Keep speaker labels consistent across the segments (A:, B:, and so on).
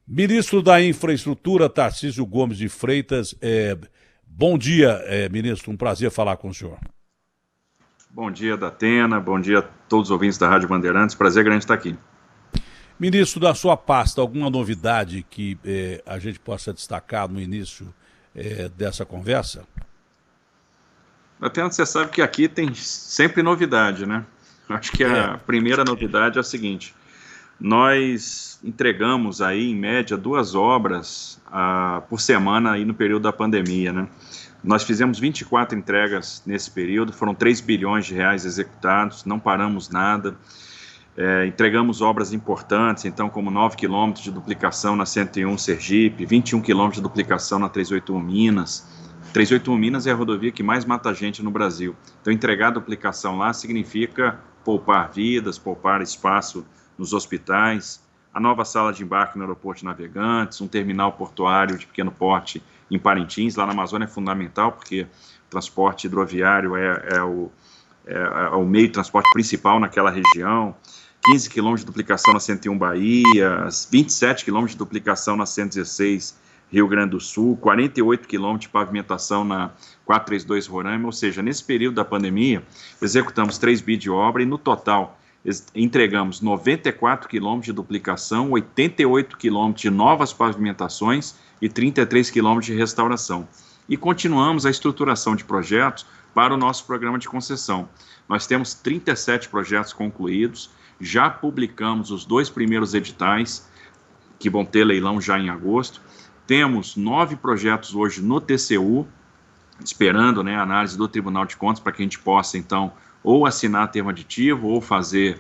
A: Ministro da Infraestrutura, Tarcísio Gomes de Freitas, bom dia, ministro, um prazer falar com o senhor.
B: Bom dia, Datena, bom dia a todos os ouvintes da Rádio Bandeirantes, prazer grande estar aqui.
A: Ministro, da sua pasta, alguma novidade que a gente possa destacar no início dessa conversa?
B: Datena, você sabe que aqui tem sempre novidade, né? Acho que a primeira novidade é a seguinte: nós entregamos aí, em média, 2 obras por semana aí no período da pandemia, né? Nós fizemos 24 entregas nesse período, foram 3 bilhões de reais executados, não paramos nada. Entregamos obras importantes, então, como 9 quilômetros de duplicação na 101 Sergipe, 21 quilômetros de duplicação na 381 Minas. 381 Minas é a rodovia que mais mata gente no Brasil. Então, entregar a duplicação lá significa poupar vidas, poupar espaço nos hospitais, a nova sala de embarque no aeroporto de Navegantes, um terminal portuário de pequeno porte em Parintins, lá na Amazônia é fundamental, porque o transporte hidroviário é o meio de transporte principal naquela região. 15 quilômetros de duplicação na 101 Bahia, 27 quilômetros de duplicação na 116 Rio Grande do Sul, 48 quilômetros de pavimentação na 432 Roraima, ou seja, nesse período da pandemia, executamos 3 bi de obra e no total entregamos 94 quilômetros de duplicação, 88 quilômetros de novas pavimentações e 33 quilômetros de restauração. E continuamos a estruturação de projetos para o nosso programa de concessão. Nós temos 37 projetos concluídos, já publicamos os 2 primeiros editais, que vão ter leilão já em agosto. Temos 9 projetos hoje no TCU, esperando, né, a análise do Tribunal de Contas para que a gente possa, então, ou assinar termo aditivo ou fazer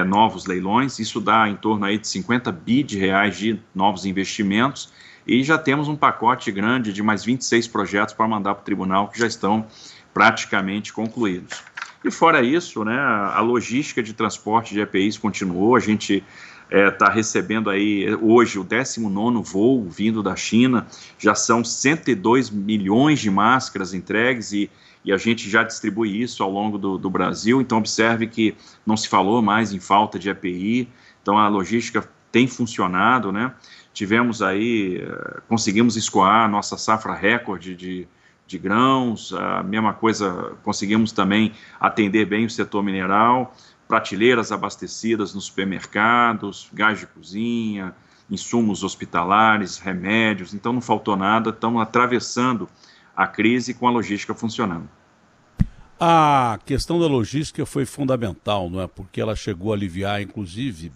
B: novos leilões. Isso dá em torno aí de 50 bi de reais de novos investimentos, e já temos um pacote grande de mais 26 projetos para mandar para o tribunal que já estão praticamente concluídos. E fora isso, né, a logística de transporte de EPIs continuou. A gente está recebendo aí hoje o 19º voo vindo da China, já são 102 milhões de máscaras entregues e a gente já distribui isso ao longo do Brasil. Então observe que não se falou mais em falta de EPI, então a logística tem funcionado, né? Tivemos aí, conseguimos escoar a nossa safra recorde de grãos, a mesma coisa, conseguimos também atender bem o setor mineral, prateleiras abastecidas nos supermercados, gás de cozinha, insumos hospitalares, remédios, então não faltou nada, estamos atravessando a crise com a logística funcionando.
A: A questão da logística foi fundamental, não é? Porque ela chegou a aliviar, inclusive,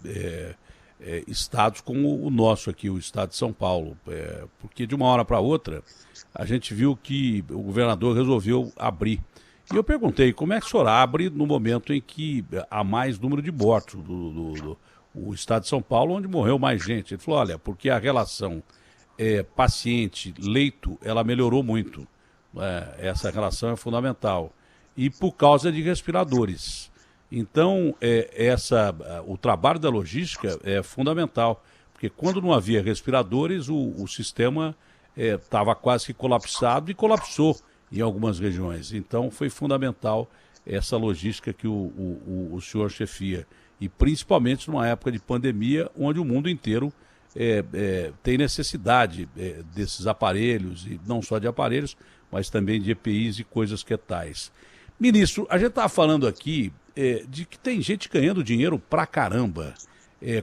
A: estados como o nosso aqui, o estado de São Paulo, porque de uma hora para outra a gente viu que o governador resolveu abrir. E eu perguntei, como é que o senhor abre no momento em que há mais número de mortos do estado de São Paulo, onde morreu mais gente? Ele falou, olha, porque a relação paciente-leito, ela melhorou muito. Essa relação é fundamental. E por causa de respiradores. Então, o trabalho da logística é fundamental, porque quando não havia respiradores, o sistema estava quase que colapsado e colapsou em algumas regiões. Então, foi fundamental essa logística que o senhor chefia. E principalmente numa época de pandemia, onde o mundo inteiro tem necessidade desses aparelhos, e não só de aparelhos, mas também de EPIs e coisas que tais. Ministro, a gente estava falando aqui de que tem gente ganhando dinheiro pra caramba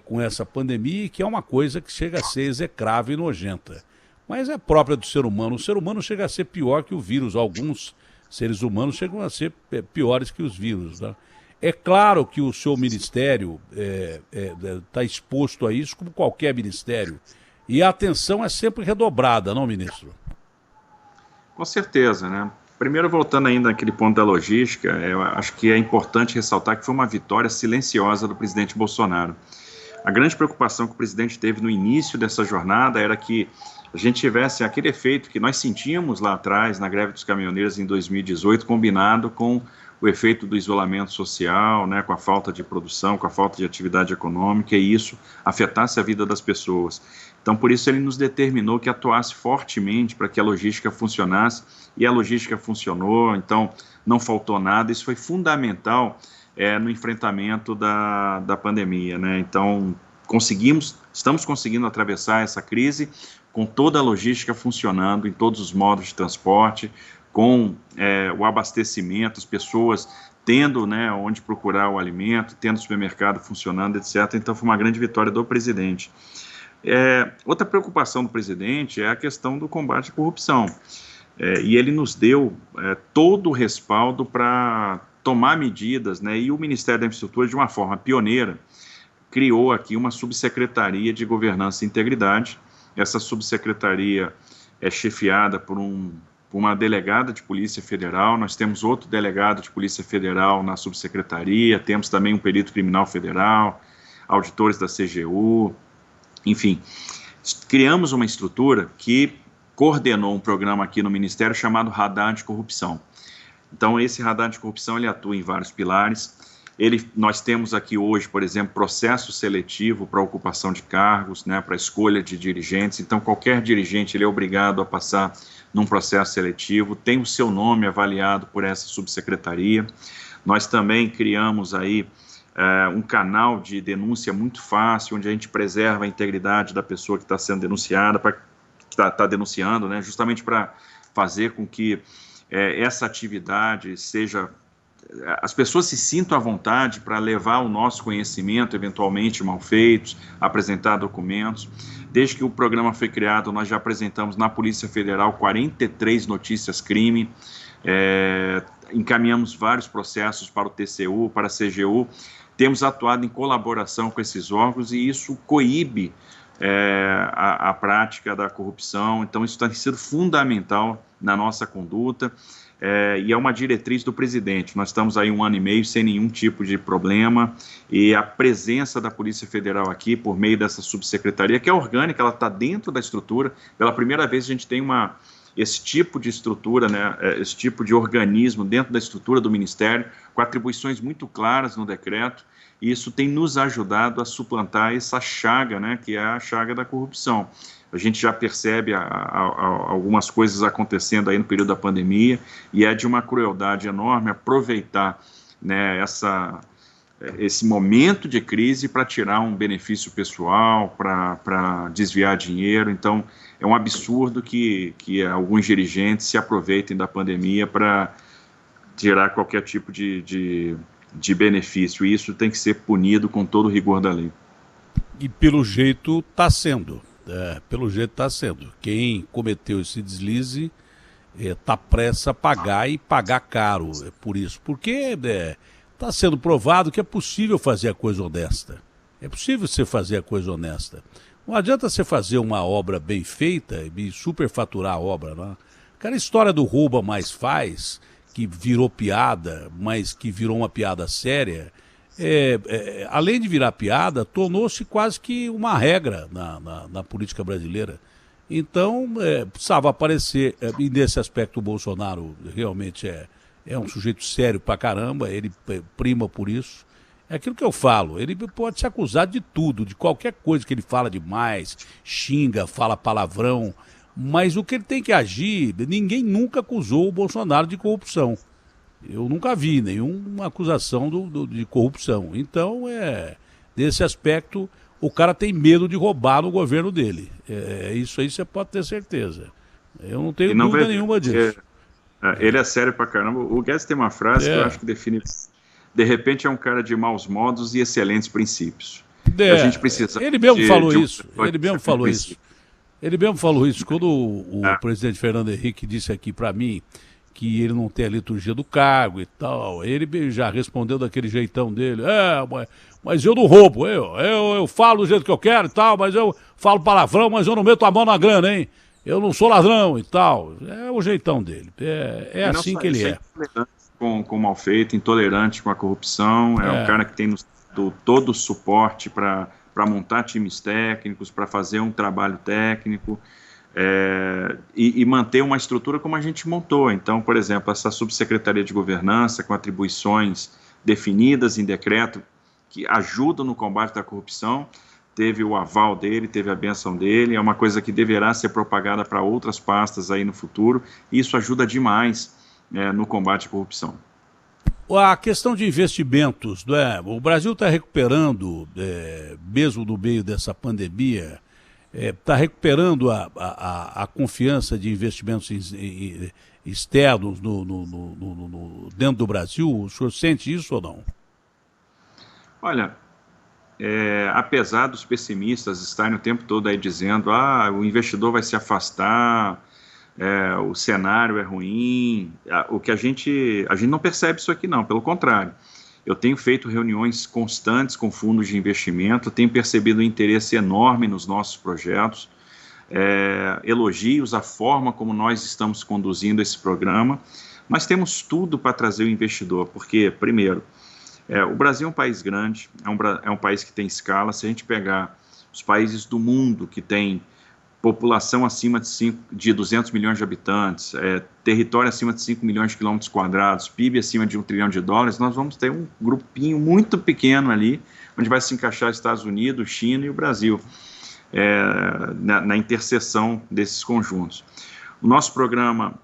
A: com essa pandemia, e que é uma coisa que chega a ser execrável e nojenta. Mas é própria do ser humano. O ser humano chega a ser pior que o vírus. Alguns seres humanos chegam a ser piores que os vírus, né? É claro que o seu ministério está exposto a isso, como qualquer ministério. E a atenção é sempre redobrada, não, ministro?
B: Com certeza, né? Primeiro, voltando ainda naquele ponto da logística, eu acho que é importante ressaltar que foi uma vitória silenciosa do presidente Bolsonaro. A grande preocupação que o presidente teve no início dessa jornada era que a gente tivesse aquele efeito que nós sentimos lá atrás, na greve dos caminhoneiros em 2018, combinado com o efeito do isolamento social, né, com a falta de produção, com a falta de atividade econômica, e isso afetasse a vida das pessoas. Então, por isso, ele nos determinou que atuasse fortemente para que a logística funcionasse, e a logística funcionou, então não faltou nada. Isso foi fundamental no enfrentamento da pandemia, né? Então, estamos conseguindo atravessar essa crise com toda a logística funcionando em todos os modos de transporte, com o abastecimento, as pessoas tendo, né, onde procurar o alimento, tendo o supermercado funcionando, etc. Então foi uma grande vitória do presidente. Outra preocupação do presidente é a questão do combate à corrupção. E ele nos deu todo o respaldo para tomar medidas, né, e o Ministério da Infraestrutura, de uma forma pioneira, criou aqui uma subsecretaria de governança e integridade. Essa subsecretaria é chefiada por uma delegada de Polícia Federal, nós temos outro delegado de Polícia Federal na subsecretaria, temos também um perito criminal federal, auditores da CGU, enfim. Criamos uma estrutura que coordenou um programa aqui no Ministério chamado Radar Anticorrupção. Então, esse Radar Anticorrupção, ele atua em vários pilares. Nós temos aqui hoje, por exemplo, processo seletivo para ocupação de cargos, né, para escolha de dirigentes. Então, qualquer dirigente ele é obrigado a passar num processo seletivo, tem o seu nome avaliado por essa subsecretaria. Nós também criamos aí um canal de denúncia muito fácil, onde a gente preserva a integridade da pessoa que está sendo denunciada, que está denunciando, né, justamente para fazer com que essa atividade as pessoas se sintam à vontade para levar o nosso conhecimento, eventualmente mal feitos, apresentar documentos. Desde que o programa foi criado, nós já apresentamos na Polícia Federal 43 notícias crime, encaminhamos vários processos para o TCU, para a CGU, temos atuado em colaboração com esses órgãos e isso coíbe a prática da corrupção. Então isso tem sido fundamental na nossa conduta. E é uma diretriz do presidente. Nós estamos aí 1 ano e meio sem nenhum tipo de problema, e a presença da Polícia Federal aqui, por meio dessa subsecretaria, que é orgânica, ela está dentro da estrutura. Pela primeira vez a gente tem esse tipo de estrutura, né, esse tipo de organismo dentro da estrutura do Ministério, com atribuições muito claras no decreto, e isso tem nos ajudado a suplantar essa chaga, né, que é a chaga da corrupção. A gente já percebe algumas coisas acontecendo aí no período da pandemia, e é de uma crueldade enorme aproveitar, né, esse momento de crise para tirar um benefício pessoal, para desviar dinheiro. Então, é um absurdo que alguns dirigentes se aproveitem da pandemia para tirar qualquer tipo de benefício, e isso tem que ser punido com todo o rigor da lei.
A: E pelo jeito está sendo. Pelo jeito está sendo. Quem cometeu esse deslize está prestes a pagar, e pagar caro por isso. Porque está sendo provado que é possível fazer a coisa honesta. É possível você fazer a coisa honesta. Não adianta você fazer uma obra bem feita e superfaturar a obra, não. Aquela história do rouba mais faz, que virou piada, mas que virou uma piada séria, além de virar piada, tornou-se quase que uma regra na política brasileira. Então, precisava aparecer, e nesse aspecto o Bolsonaro realmente é um sujeito sério pra caramba, ele prima por isso. É aquilo que eu falo, ele pode ser acusado de tudo, de qualquer coisa que ele fala demais, xinga, fala palavrão, mas o que ele tem que agir, ninguém nunca acusou o Bolsonaro de corrupção. Eu nunca vi nenhuma acusação de corrupção. Então, nesse aspecto, o cara tem medo de roubar no governo dele. Isso aí você pode ter certeza. Eu não tenho dúvida nenhuma disso.
B: Ele é sério pra caramba. O Guedes tem uma frase que eu acho que define: de repente é um cara de maus modos e excelentes princípios. A gente precisa.
A: Ele mesmo falou isso. Ele mesmo falou isso. Ele mesmo falou isso. Quando o presidente Fernando Henrique disse aqui para mim que ele não tem a liturgia do cargo e tal, ele já respondeu daquele jeitão dele: mas eu não roubo, eu falo do jeito que eu quero e tal, mas eu falo palavrão, mas eu não meto a mão na grana, hein? Eu não sou ladrão e tal. É o jeitão dele, assim que ele é.
B: Com mal feito, intolerante com a corrupção, um cara que tem todo o suporte para montar times técnicos, para fazer um trabalho técnico, e manter uma estrutura como a gente montou. Então, por exemplo, essa subsecretaria de governança, com atribuições definidas em decreto, que ajudam no combate da corrupção, teve o aval dele, teve a benção dele, é uma coisa que deverá ser propagada para outras pastas aí no futuro, e isso ajuda demais no combate à corrupção.
A: A questão de investimentos, não é? O Brasil está recuperando, mesmo no meio dessa pandemia, está recuperando a confiança de investimentos externos dentro do Brasil. O senhor sente isso ou não?
B: Olha, apesar dos pessimistas estarem o tempo todo aí dizendo o investidor vai se afastar, o cenário é ruim, a gente não percebe isso aqui não, pelo contrário. Eu tenho feito reuniões constantes com fundos de investimento, tenho percebido um interesse enorme nos nossos projetos, elogios à forma como nós estamos conduzindo esse programa. Nós temos tudo para trazer o investidor, porque, primeiro, o Brasil é um país grande, é um país que tem escala. Se a gente pegar os países do mundo que tem população acima de 200 milhões de habitantes, território acima de 5 milhões de quilômetros quadrados, PIB acima de $1 trilhão, nós vamos ter um grupinho muito pequeno ali, onde vai se encaixar Estados Unidos, China e o Brasil, na interseção desses conjuntos. O nosso programa,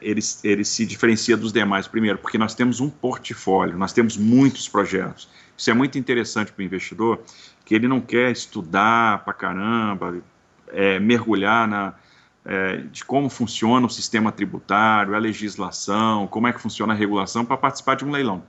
B: ele se diferencia dos demais, primeiro, porque nós temos um portfólio, nós temos muitos projetos. Isso é muito interessante para o investidor, que ele não quer estudar pra caramba, mergulhar de como funciona o sistema tributário, a legislação, como é que funciona a regulação para participar de um leilão.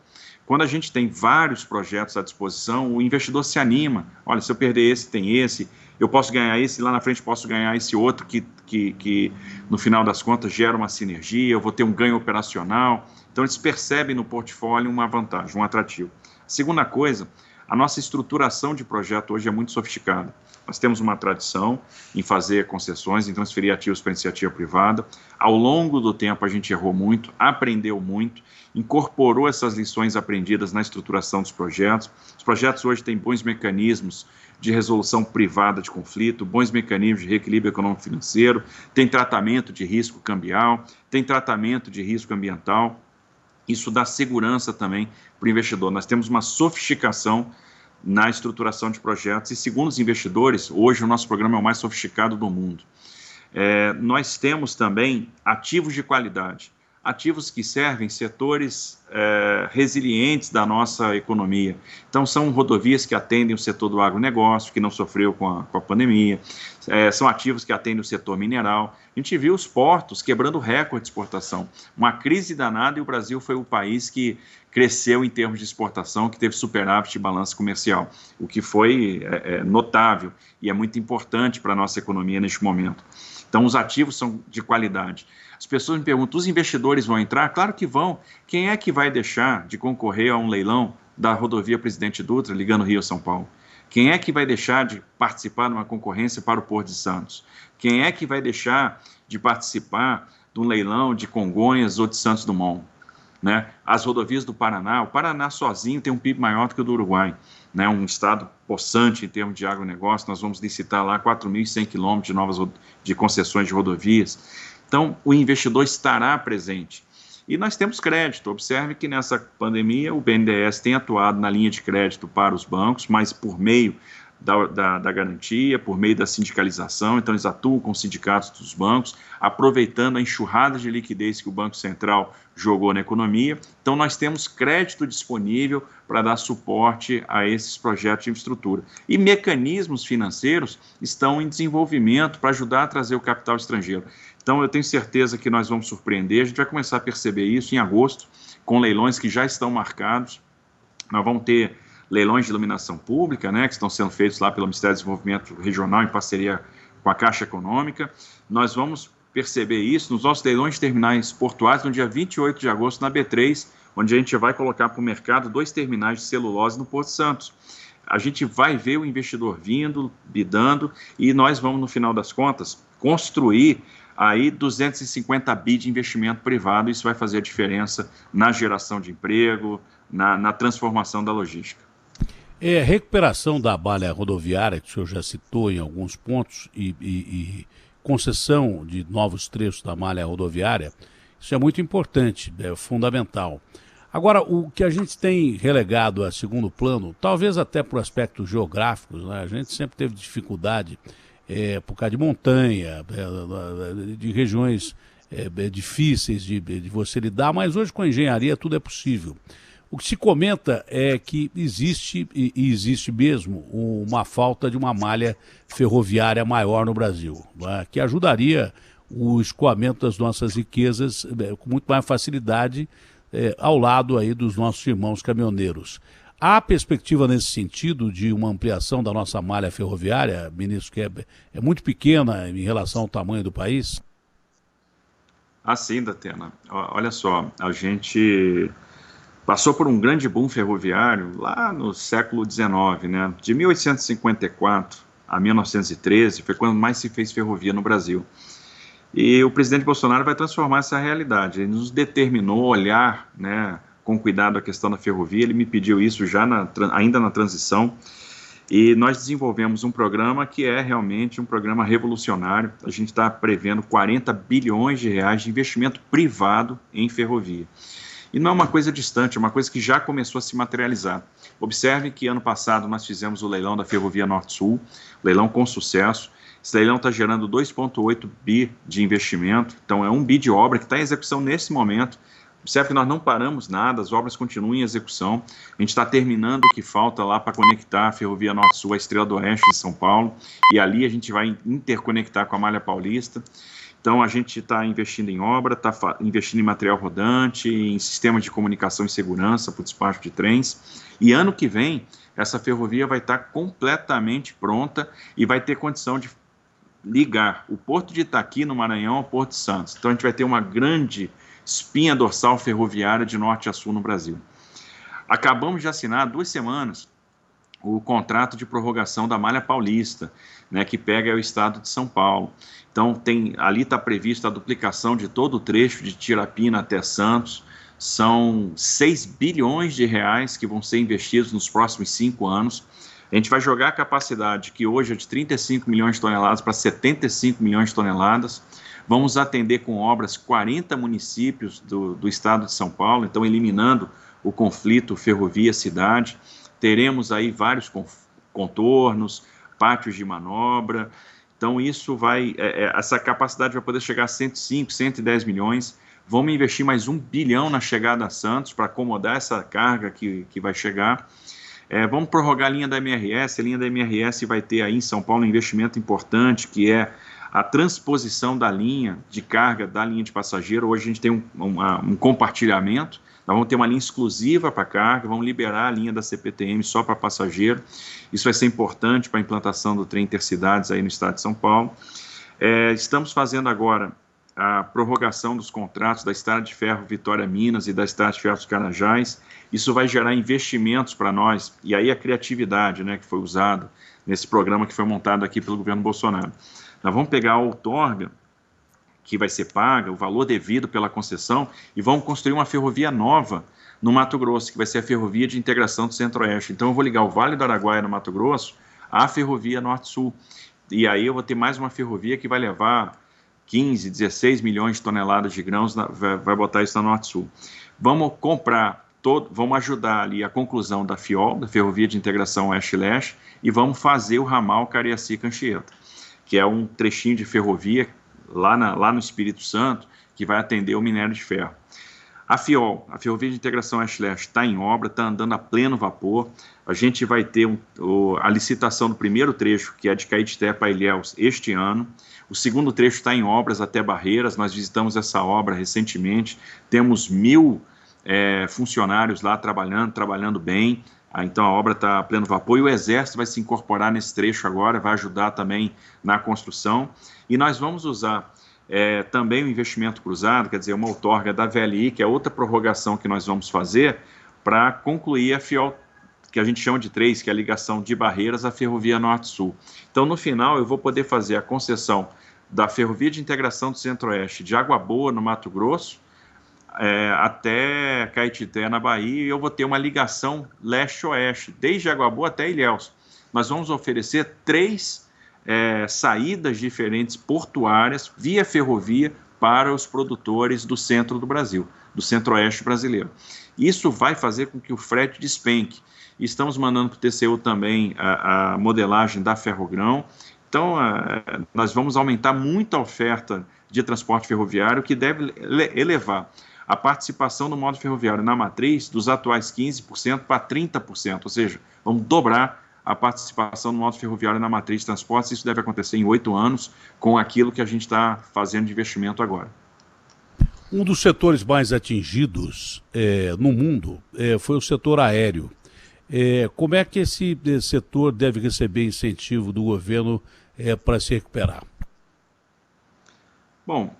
B: Quando a gente tem vários projetos à disposição, o investidor se anima. Olha, se eu perder esse, tem esse, eu posso ganhar esse, lá na frente posso ganhar esse outro que no final das contas gera uma sinergia, eu vou ter um ganho operacional. Então eles percebem no portfólio uma vantagem, um atrativo. Segunda coisa, a nossa estruturação de projeto hoje é muito sofisticada. Nós temos uma tradição em fazer concessões, em transferir ativos para iniciativa privada. Ao longo do tempo a gente errou muito, aprendeu muito, incorporou essas lições aprendidas na estruturação dos projetos. Os projetos hoje têm bons mecanismos de resolução privada de conflito, bons mecanismos de reequilíbrio econômico-financeiro, tem tratamento de risco cambial, tem tratamento de risco ambiental. Isso dá segurança também para o investidor. Nós temos uma sofisticação na estruturação de projetos, e segundo os investidores, hoje o nosso programa é o mais sofisticado do mundo. Nós temos também ativos de qualidade, ativos que servem setores resilientes da nossa economia. Então, são rodovias que atendem o setor do agronegócio, que não sofreu com a pandemia, são ativos que atendem o setor mineral. A gente viu os portos quebrando recorde de exportação. Uma crise danada, e o Brasil foi o país que cresceu em termos de exportação, que teve superávit de balança comercial, o que foi notável e é muito importante para a nossa economia neste momento. Então, os ativos são de qualidade. As pessoas me perguntam, os investidores vão entrar? Claro que vão. Quem é que vai deixar de concorrer a um leilão da rodovia Presidente Dutra, ligando Rio a São Paulo? Quem é que vai deixar de participar de uma concorrência para o Porto de Santos? Quem é que vai deixar de participar de um leilão de Congonhas ou de Santos Dumont? Né? As rodovias do Paraná, o Paraná sozinho tem um PIB maior do que o do Uruguai, né? Um estado possante em termos de agronegócio. Nós vamos licitar lá 4.100 quilômetros de concessões de rodovias. Então, o investidor estará presente. E nós temos crédito. Observe que nessa pandemia o BNDES tem atuado na linha de crédito para os bancos, mas por meio da garantia, por meio da sindicalização. Então eles atuam com os sindicatos dos bancos, aproveitando a enxurrada de liquidez que o Banco Central jogou na economia. Então nós temos crédito disponível para dar suporte a esses projetos de infraestrutura. E mecanismos financeiros estão em desenvolvimento para ajudar a trazer o capital estrangeiro. Então eu tenho certeza que nós vamos surpreender. A gente vai começar a perceber isso em agosto, com leilões que já estão marcados. Nós vamos ter leilões de iluminação pública, né, que estão sendo feitos lá pelo Ministério do Desenvolvimento Regional em parceria com a Caixa Econômica. Nós vamos perceber isso nos nossos leilões de terminais portuários no dia 28 de agosto na B3, onde a gente vai colocar para o mercado 2 terminais de celulose no Porto Santos. A gente vai ver o investidor vindo, bidando, e nós vamos, no final das contas, construir aí 250 bi de investimento privado. Isso vai fazer a diferença na geração de emprego, na transformação da logística.
A: Recuperação da malha rodoviária, que o senhor já citou em alguns pontos, e concessão de novos trechos da malha rodoviária, isso é muito importante, é fundamental. Agora, o que a gente tem relegado a segundo plano, talvez até por aspectos geográficos, né? A gente sempre teve dificuldade por causa de montanha, de regiões difíceis de você lidar, mas hoje com a engenharia tudo é possível. O que se comenta é que existe, e existe mesmo, uma falta de uma malha ferroviária maior no Brasil, né, que ajudaria o escoamento das nossas riquezas com muito mais facilidade ao lado aí dos nossos irmãos caminhoneiros. Há perspectiva nesse sentido de uma ampliação da nossa malha ferroviária, ministro, que é muito pequena em relação ao tamanho do país?
B: Sim, Datena. Olha só, a gente passou por um grande boom ferroviário lá no século XIX, né? De 1854 a 1913 foi quando mais se fez ferrovia no Brasil. E o presidente Bolsonaro vai transformar essa realidade. Ele nos determinou olhar, né, com cuidado a questão da ferrovia. Ele me pediu isso já ainda na transição. E nós desenvolvemos um programa que é realmente um programa revolucionário. A gente está prevendo 40 bilhões de reais de investimento privado em ferrovia. E não é uma coisa distante, é uma coisa que já começou a se materializar. Observe que ano passado nós fizemos o leilão da Ferrovia Norte-Sul, leilão com sucesso. Esse leilão está gerando 2,8 bi de investimento, então é 1 bi de obra que está em execução nesse momento. Observe que nós não paramos nada, as obras continuam em execução. A gente está terminando o que falta lá para conectar a Ferrovia Norte-Sul à Estrela do Oeste de São Paulo, e ali a gente vai interconectar com a Malha Paulista. Então, a gente está investindo em obra, está investindo em material rodante, em sistemas de comunicação e segurança para o despacho de trens. E ano que vem, essa ferrovia vai estar completamente pronta e vai ter condição de ligar o Porto de Itaqui, no Maranhão, ao Porto de Santos. Então, a gente vai ter uma grande espinha dorsal ferroviária de norte a sul no Brasil. Acabamos de assinar há 2 semanas o contrato de prorrogação da Malha Paulista, né, que pega o estado de São Paulo. Então, ali está prevista a duplicação de todo o trecho de Tirapina até Santos. São 6 bilhões de reais que vão ser investidos nos próximos 5 anos. A gente vai jogar a capacidade, que hoje é de 35 milhões de toneladas para 75 milhões de toneladas. Vamos atender com obras 40 municípios do estado de São Paulo, então eliminando o conflito ferrovia-cidade. Teremos aí vários contornos, pátios de manobra. Então, isso essa capacidade vai poder chegar a 105, 110 milhões. Vamos investir mais 1 bilhão na chegada a Santos para acomodar essa carga que vai chegar. Vamos prorrogar a linha da MRS. A linha da MRS vai ter aí em São Paulo um investimento importante, que é a transposição da linha de carga da linha de passageiro. Hoje a gente tem um compartilhamento. Nós vamos ter uma linha exclusiva para carga, vamos liberar a linha da CPTM só para passageiro. Isso vai ser importante para a implantação do trem intercidades aí no estado de São Paulo. Estamos fazendo agora a prorrogação dos contratos da Estrada de Ferro Vitória Minas e da Estrada de Ferro dos Carajás. Isso vai gerar investimentos para nós, e aí a criatividade, né, que foi usada nesse programa que foi montado aqui pelo governo Bolsonaro. Nós vamos pegar a outorga, que vai ser paga, o valor devido pela concessão, e vamos construir uma ferrovia nova no Mato Grosso, que vai ser a Ferrovia de Integração do Centro-Oeste. Então eu vou ligar o Vale do Araguaia, no Mato Grosso, à Ferrovia Norte-Sul. E aí eu vou ter mais uma ferrovia que vai levar 15, 16 milhões de toneladas de grãos, vai botar isso na Norte-Sul. Vamos vamos ajudar ali a conclusão da FIOL, da Ferrovia de Integração Oeste-Leste, e vamos fazer o ramal Cariacica-Anchieta, que é um trechinho de ferrovia lá no Espírito Santo, que vai atender o minério de ferro. A FIOL, a Ferrovia de Integração Oeste-Leste, está em obra, está andando a pleno vapor. A gente vai ter a licitação do primeiro trecho, que é de Caetité para Ilhéus, este ano. O segundo trecho está em obras até Barreiras, nós visitamos essa obra recentemente. Temos 1.000 funcionários lá trabalhando bem. Então a obra está a pleno vapor e o Exército vai se incorporar nesse trecho agora, vai ajudar também na construção. E nós vamos usar também o investimento cruzado, quer dizer, uma outorga da VLI, que é outra prorrogação que nós vamos fazer para concluir a FIOL, que a gente chama de 3, que é a ligação de Barreiras à Ferrovia Norte-Sul. Então, no final, eu vou poder fazer a concessão da Ferrovia de Integração do Centro-Oeste de Água Boa, no Mato Grosso, até Caetité, na Bahia, e eu vou ter uma ligação leste-oeste, desde Água Boa até Ilhéus. Nós vamos oferecer 3 saídas diferentes portuárias via ferrovia para os produtores do centro do Brasil, do centro-oeste brasileiro. Isso vai fazer com que o frete despenque. E estamos mandando para o TCU também a modelagem da Ferrogrão. Então, nós vamos aumentar muito a oferta de transporte ferroviário, que deve elevar a participação do modo ferroviário na matriz dos atuais 15% para 30%, ou seja, vamos dobrar a participação do modo ferroviário na matriz de transportes. Isso deve acontecer em 8 anos, com aquilo que a gente está fazendo de investimento agora.
A: Um dos setores mais atingidos no mundo foi o setor aéreo. Como é que esse setor deve receber incentivo do governo para se recuperar?
B: Bom,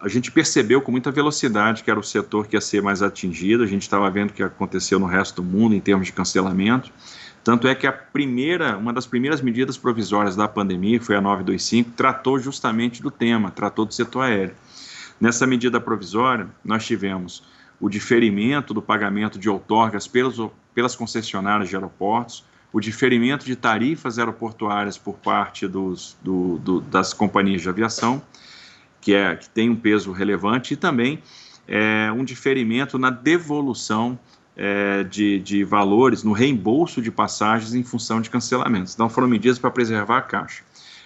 B: a gente percebeu com muita velocidade que era o setor que ia ser mais atingido. A gente estava vendo o que aconteceu no resto do mundo em termos de cancelamento. Tanto é que uma das primeiras medidas provisórias da pandemia, que foi a 925, tratou justamente do tema, tratou do setor aéreo. Nessa medida provisória, nós tivemos o diferimento do pagamento de outorgas pelas concessionárias de aeroportos, o diferimento de tarifas aeroportuárias por parte das companhias de aviação, que tem um peso relevante, e também um diferimento na devolução de valores, no reembolso de passagens em função de cancelamentos. Então foram medidas para preservar a caixa,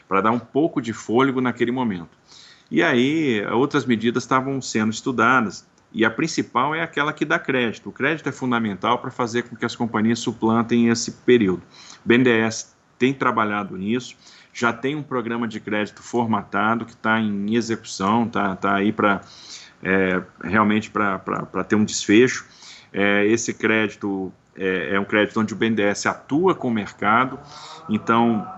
B: para dar um pouco de fôlego naquele momento. E aí outras medidas estavam sendo estudadas, e a principal é aquela que dá crédito. O crédito é fundamental para fazer com que as companhias suplantem esse período. O BNDES tem trabalhado nisso, já tem um programa de crédito formatado que está em execução, está aí realmente para ter um desfecho. Esse crédito é um crédito onde o BNDES atua com o mercado, então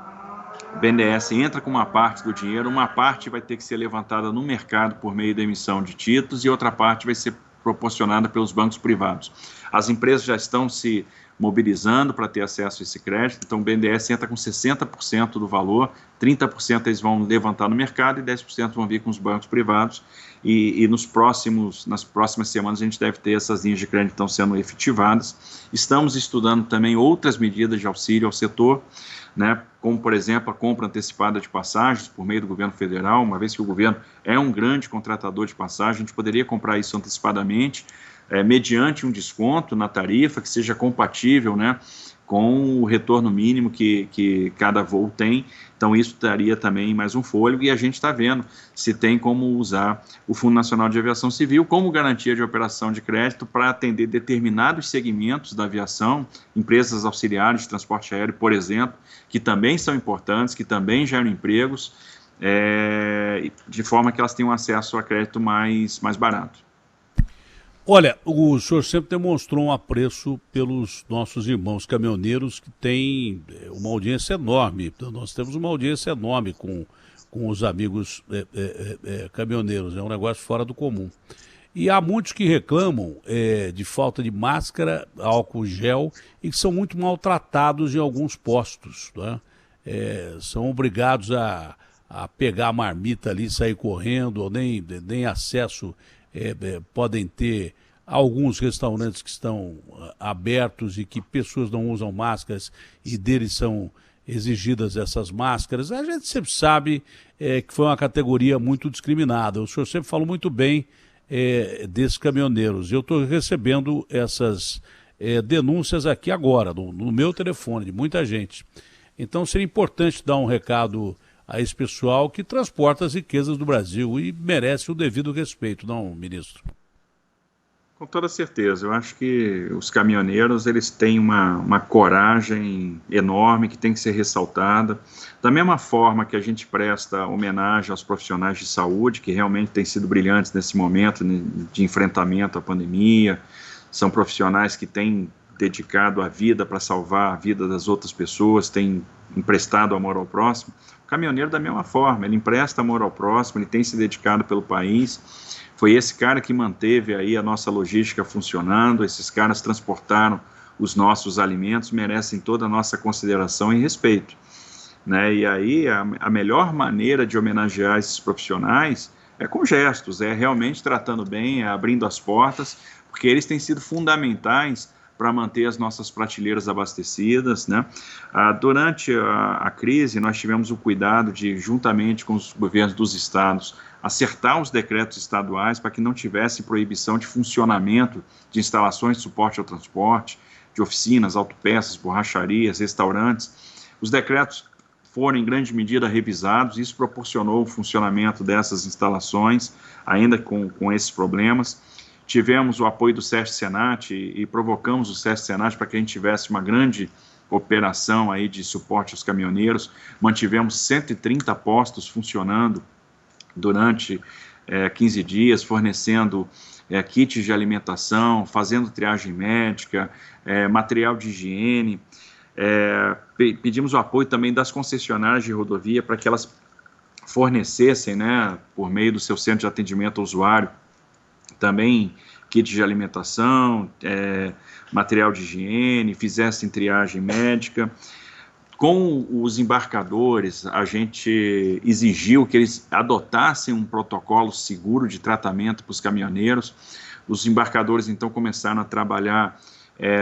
B: o BNDES entra com uma parte do dinheiro, uma parte vai ter que ser levantada no mercado por meio da emissão de títulos e outra parte vai ser proporcionada pelos bancos privados. As empresas já estão se mobilizando para ter acesso a esse crédito, então o BNDES entra com 60% do valor, 30% eles vão levantar no mercado e 10% vão vir com os bancos privados, e nas próximas semanas a gente deve ter essas linhas de crédito que estão sendo efetivadas. Estamos estudando também outras medidas de auxílio ao setor, né, como, por exemplo, a compra antecipada de passagens por meio do governo federal. Uma vez que o governo é um grande contratador de passagens, a gente poderia comprar isso antecipadamente, mediante um desconto na tarifa que seja compatível, né, com o retorno mínimo que cada voo tem. Então isso daria também mais um fôlego, e a gente está vendo se tem como usar o Fundo Nacional de Aviação Civil como garantia de operação de crédito para atender determinados segmentos da aviação, empresas auxiliares de transporte aéreo, por exemplo, que também são importantes, que também geram empregos, de forma que elas tenham acesso a crédito mais barato.
A: Olha, o senhor sempre demonstrou um apreço pelos nossos irmãos caminhoneiros, que têm uma audiência enorme. Nós temos uma audiência enorme com os amigos caminhoneiros. É um negócio fora do comum. E há muitos que reclamam de falta de máscara, álcool gel, e que são muito maltratados em alguns postos, né? São obrigados a pegar a marmita ali e sair correndo, ou nem acesso podem ter. Alguns restaurantes que estão abertos e que pessoas não usam máscaras e deles são exigidas essas máscaras. A gente sempre sabe que foi uma categoria muito discriminada. O senhor sempre falou muito bem desses caminhoneiros. Eu estou recebendo essas denúncias aqui agora, no meu telefone, de muita gente. Então seria importante dar um recado a esse pessoal que transporta as riquezas do Brasil e merece o devido respeito, não, ministro?
B: Com toda certeza. Eu acho que os caminhoneiros, eles têm uma coragem enorme que tem que ser ressaltada. Da mesma forma que a gente presta homenagem aos profissionais de saúde, que realmente têm sido brilhantes nesse momento de enfrentamento à pandemia, são profissionais que têm dedicado a vida para salvar a vida das outras pessoas, têm emprestado amor ao próximo. O caminhoneiro, da mesma forma, ele empresta amor ao próximo, ele tem se dedicado pelo país. Foi esse cara que manteve aí a nossa logística funcionando, esses caras transportaram os nossos alimentos, merecem toda a nossa consideração e respeito, né? E aí a melhor maneira de homenagear esses profissionais é com gestos, é realmente tratando bem, abrindo as portas, porque eles têm sido fundamentais para manter as nossas prateleiras abastecidas, né? Durante a crise, nós tivemos o cuidado de, juntamente com os governos dos estados, acertar os decretos estaduais para que não tivesse proibição de funcionamento de instalações de suporte ao transporte, de oficinas, autopeças, borracharias, restaurantes. Os decretos foram em grande medida revisados, isso proporcionou o funcionamento dessas instalações, ainda com esses problemas. Tivemos o apoio do SESC-Senat e provocamos o SESC-Senat para que a gente tivesse uma grande operação aí de suporte aos caminhoneiros. Mantivemos 130 postos funcionando durante 15 dias, fornecendo kits de alimentação, fazendo triagem médica, material de higiene. Pedimos o apoio também das concessionárias de rodovia para que elas fornecessem, né, por meio do seu centro de atendimento ao usuário, também kits de alimentação, material de higiene, fizessem triagem médica. Com os embarcadores, a gente exigiu que eles adotassem um protocolo seguro de tratamento para os caminhoneiros. Os embarcadores, então, começaram a trabalhar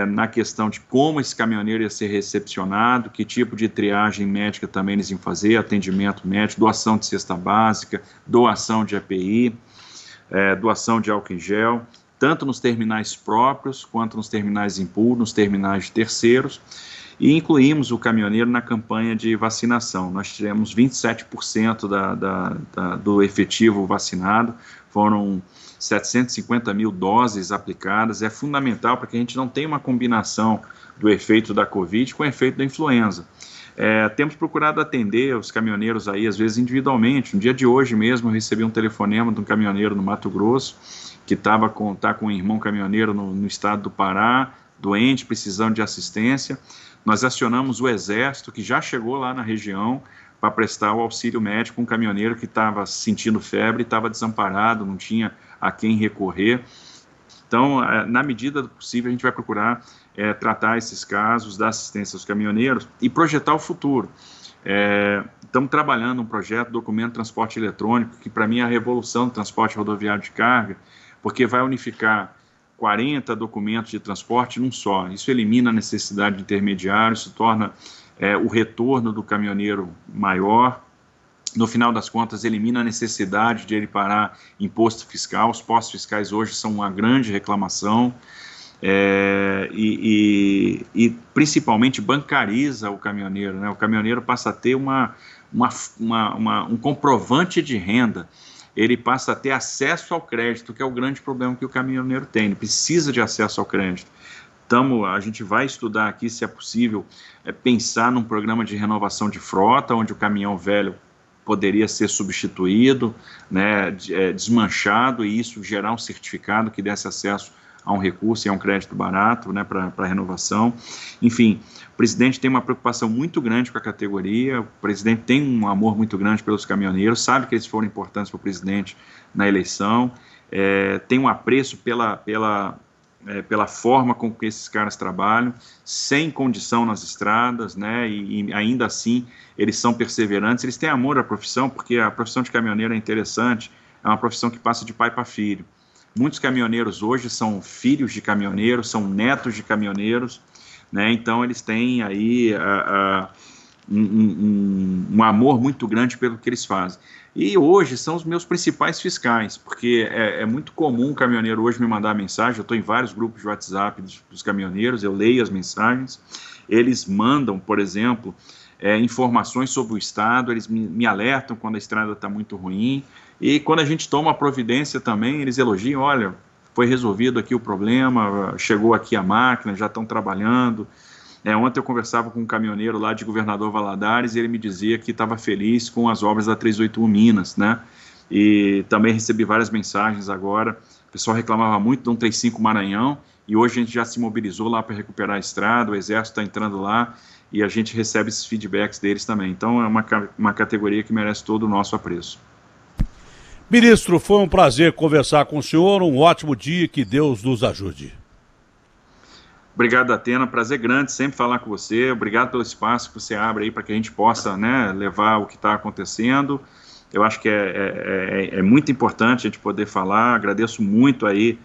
B: na questão de como esse caminhoneiro ia ser recepcionado, que tipo de triagem médica também eles iam fazer, atendimento médico, doação de cesta básica, doação de EPI, doação de álcool em gel, tanto nos terminais próprios, quanto nos terminais em pool, nos terminais de terceiros, e incluímos o caminhoneiro na campanha de vacinação. Nós tivemos 27% do efetivo vacinado, foram 750 mil doses aplicadas. É fundamental para que a gente não tenha uma combinação do efeito da Covid com o efeito da influenza. Temos procurado atender os caminhoneiros aí, às vezes individualmente. No dia de hoje mesmo, eu recebi um telefonema de um caminhoneiro no Mato Grosso, que tá com um irmão caminhoneiro no estado do Pará, doente, precisando de assistência. Nós acionamos o Exército, que já chegou lá na região, para prestar o auxílio médico, um caminhoneiro que estava sentindo febre, estava desamparado, não tinha a quem recorrer. Então, na medida do possível, a gente vai procurar tratar esses casos, dar assistência aos caminhoneiros e projetar o futuro. Estamos trabalhando um projeto, documento de transporte eletrônico, que para mim é a revolução do transporte rodoviário de carga, porque vai unificar 40 documentos de transporte num só. Isso elimina a necessidade de intermediários, isso torna o retorno do caminhoneiro maior. No final das contas, elimina a necessidade de ele pagar imposto fiscal. Os postos fiscais hoje são uma grande reclamação. E principalmente bancariza o caminhoneiro, né? O caminhoneiro passa a ter um comprovante de renda, ele passa a ter acesso ao crédito, que é o grande problema que o caminhoneiro tem, ele precisa de acesso ao crédito. Então, a gente vai estudar aqui, se é possível, pensar num programa de renovação de frota, onde o caminhão velho poderia ser substituído, né, desmanchado, e isso gerar um certificado que desse acesso a um recurso e a um crédito barato, né, para renovação. Enfim, o presidente tem uma preocupação muito grande com a categoria, o presidente tem um amor muito grande pelos caminhoneiros, sabe que eles foram importantes para o presidente na eleição, tem um apreço pela forma com que esses caras trabalham, sem condição nas estradas, né, e ainda assim eles são perseverantes, eles têm amor à profissão, porque a profissão de caminhoneiro é interessante, é uma profissão que passa de pai para filho. Muitos caminhoneiros hoje são filhos de caminhoneiros, são netos de caminhoneiros, né? Então eles têm aí um amor muito grande pelo que eles fazem. E hoje são os meus principais fiscais, porque é muito comum o caminhoneiro hoje me mandar mensagem, eu estou em vários grupos de WhatsApp dos caminhoneiros, eu leio as mensagens, eles mandam, por exemplo, informações sobre o estado, eles me alertam quando a estrada está muito ruim, e quando a gente toma a providência também, eles elogiam, olha, foi resolvido aqui o problema, chegou aqui a máquina, já estão trabalhando. Ontem eu conversava com um caminhoneiro lá de Governador Valadares e ele me dizia que estava feliz com as obras da 381 Minas, né? E também recebi várias mensagens agora, o pessoal reclamava muito do 135 Maranhão, e hoje a gente já se mobilizou lá para recuperar a estrada, o Exército está entrando lá, e a gente recebe esses feedbacks deles também. Então é uma categoria que merece todo o nosso apreço.
A: Ministro, foi um prazer conversar com o senhor, um ótimo dia, que Deus nos ajude.
B: Obrigado, Atena, prazer grande sempre falar com você, obrigado pelo espaço que você abre aí para que a gente possa, né, levar o que está acontecendo. Eu acho que é muito importante a gente poder falar, agradeço muito aí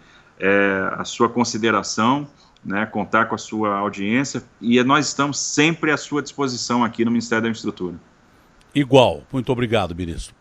B: a sua consideração, né, contar com a sua audiência, e nós estamos sempre à sua disposição aqui no Ministério da Infraestrutura.
A: Igual, muito obrigado, ministro.